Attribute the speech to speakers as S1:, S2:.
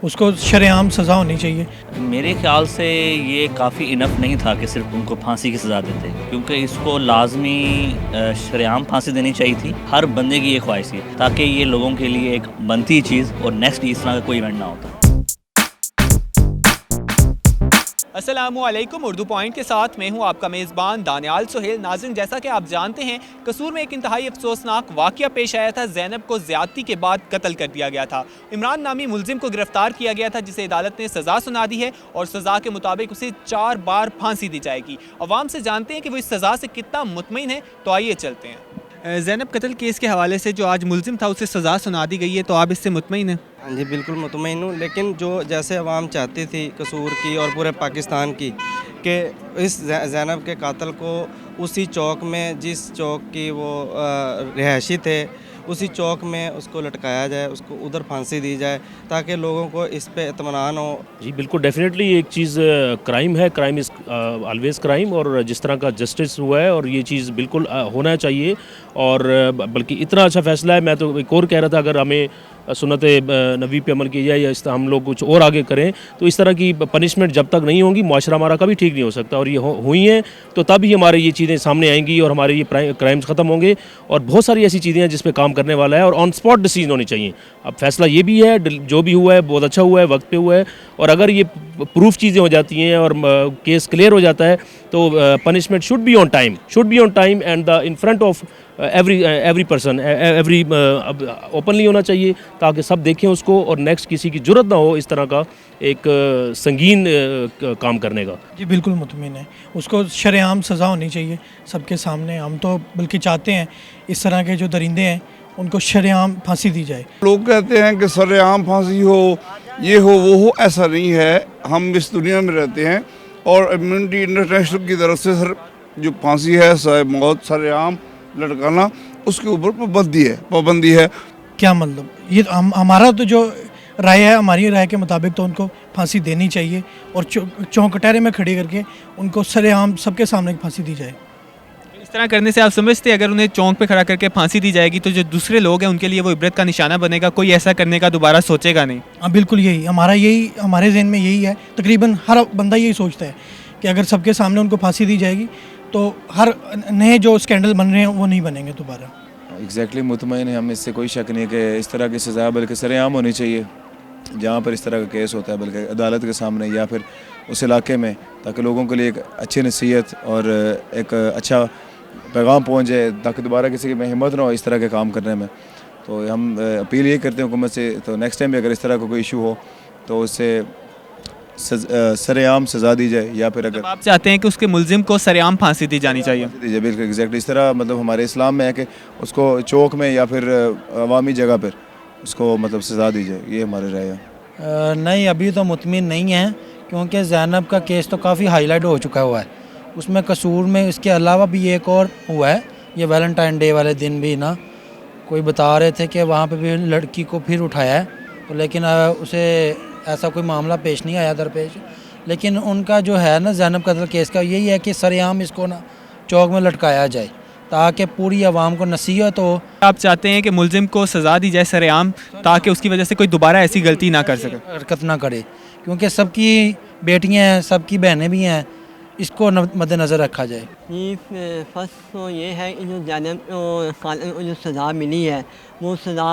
S1: उसको शरेआम सज़ा होनी चाहिए।
S2: मेरे ख्याल से ये काफ़ी इनफ नहीं था कि सिर्फ उनको फांसी की सज़ा देते, क्योंकि इसको लाजमी शरेआम फांसी देनी चाहिए थी। हर बंदे की ये ख्वाहिश थी ताकि ये लोगों के लिए एक बनती चीज़ और नेक्स्ट इस तरह का कोई इवेंट ना होता।
S3: अस्सलामुअलैकुम, उर्दू पॉइंट के साथ मैं हूं आपका मेज़बान दानियाल सुहेल। नाज़रीन, जैसा कि आप जानते हैं, कसूर में एक इंतहाई अफसोसनाक वाक़या पेश आया था। ज़ैनब को ज़्यादती के बाद कत्ल कर दिया गया था। इमरान नामी मुलजिम को गिरफ्तार किया गया था, जिसे अदालत ने सज़ा सुना दी है और सज़ा के मुताबिक उसे 4 बार फांसी दी जाएगी। अवाम से जानते हैं कि वो इस सज़ा से कितना मुतमईन है, तो आइए चलते हैं। ज़ैनब कत्ल केस के हवाले से जो आज मुलजिम था उसे सज़ा सुना दी गई है, तो आप इससे मुतमईन हैं?
S4: हाँ जी, बिल्कुल मुतमईन हूँ। लेकिन जो जैसे अवाम चाहती थी कसूर की और पूरे पाकिस्तान की, कि इस ज़ैनब के कातल को उसी चौक में, जिस चौक की वो रिहायशी थे, उसी चौक में उसको लटकाया जाए, उसको उधर फांसी दी जाए, ताकि लोगों को इस पे इत्मीनान हो।
S5: जी बिल्कुल, डेफिनेटली एक चीज़ क्राइम है, क्राइम इज़ ऑलवेज़ क्राइम, और जिस तरह का जस्टिस हुआ है और ये चीज़ बिल्कुल होना चाहिए। और बल्कि इतना अच्छा फ़ैसला है। मैं तो एक और कह रहा था, अगर हमें सुन्नत नबी पे अमल किया जाए या इस तरह हम लोग कुछ और आगे करें, तो इस तरह की पनिशमेंट जब तक नहीं होंगी, मुआशरा हमारा कभी ठीक नहीं हो सकता। और ये हुई हैं तो तब ही हमारे ये चीज़ें सामने आएंगी और हमारे ये क्राइम्स ख़त्म होंगे। और बहुत सारी ऐसी चीज़ें हैं जिस पे काम करने वाला है और ऑन स्पॉट डिसीजन होनी चाहिए। अब फैसला ये भी है, जो भी हुआ है बहुत अच्छा हुआ है, वक्त पे हुआ है। और अगर ये प्रूफ चीज़ें हो जाती हैं और केस क्लियर हो जाता है, तो punishment should be on time and the in front of every person, every openly होना चाहिए, ताकि सब देखें उसको और नेक्स्ट किसी की ज़रूरत ना हो इस तरह का एक संगीन काम करने का।
S1: जी बिल्कुल मुतमिन है, उसको शरेआम सज़ा होनी चाहिए सबके सामने। हम तो बल्कि चाहते हैं इस तरह के जो दरिंदे हैं उनको शरेआम फांसी दी जाए।
S6: लोग कहते हैं कि सरेआम फांसी हो, ये हो वो हो, ऐसा नहीं है। हम इस दुनिया में रहते हैं और एमनेस्टी इंटरनेशनल की तरफ से सर जो फांसी है, मौत, सरेआम लटकाना, उसके ऊपर पाबंदी है।
S1: क्या मतलब, ये हमारा तो जो राय है, हमारी राय के मुताबिक तो उनको फांसी देनी चाहिए और चौक कटहरे में खड़ी करके उनको सरेआम सबके सामने फांसी दी जाए।
S3: इस तरह करने से आप समझते हैं अगर उन्हें चौक पे खड़ा करके फांसी दी जाएगी तो जो दूसरे लोग हैं उनके लिए वो इबरत का निशाना बनेगा, कोई ऐसा करने का दोबारा सोचेगा नहीं?
S1: हाँ बिल्कुल, हमारे जहन में यही है। तकरीबन हर बंदा यही सोचता है कि अगर सबके सामने उनको फांसी दी जाएगी तो हर नए जो स्कैंडल बन रहे हैं वो नहीं बनेंगे दोबारा।
S7: एग्जैक्टली मुतमईन है हम, इससे कोई शक नहीं कि इस तरह की सज़ा बल्कि सरेआम होनी चाहिए जहाँ पर इस तरह का केस होता है, बल्कि अदालत के सामने या फिर उस इलाके में, ताकि लोगों के लिए एक अच्छी नसीहत और एक अच्छा पैगाम पहुँच जाए, ताकि दोबारा किसी में हिम्मत ना हो इस तरह के काम करने में। तो हम अपील ये करते हैं हुकूमत से, तो नेक्स्ट टाइम भी अगर इस तरह का कोई इशू हो तो उससे सरेआम सज़ा दी जाए, या फिर अगर
S3: आप चाहते हैं कि उसके मुलजिम को सरेआम फांसी दी जानी चाहिए?
S7: दीजिए, बिल्कुल एग्जैक्टली इस तरह। मतलब हमारे इस्लाम में है कि उसको चौक में या फिर अवामी जगह पर उसको मतलब सज़ा दी जाए, ये हमारी राय है।
S8: नहीं, अभी तो मुतमिन नहीं है, क्योंकि ज़ैनब का केस तो काफ़ी हाईलाइट हो चुका हुआ है। उसमें कसूर में इसके अलावा भी एक और हुआ है, ये वैलेंटाइन डे वाले दिन भी ना कोई बता रहे थे कि वहाँ पे भी लड़की को फिर उठाया है, तो लेकिन उसे ऐसा कोई मामला पेश नहीं आया दरपेश। लेकिन उनका जो है ना ज़ैनब कत्ल केस का, यही है कि सरेआम इसको ना चौक में लटकाया जाए ताकि पूरी आवाम को नसीहत हो।
S3: आप चाहते हैं कि मुलजिम को सज़ा दी जाए सरेआम, ताकि उसकी वजह से कोई दोबारा ऐसी गलती ना कर सके,
S8: हरकत ना करे, क्योंकि सबकी बेटियां हैं, सबकी बहनें भी हैं, इसको मद्देनज़र रखा जाए।
S9: फर्स्ट तो ये है कि जो ज़ैनब को जो सज़ा मिली है वो सज़ा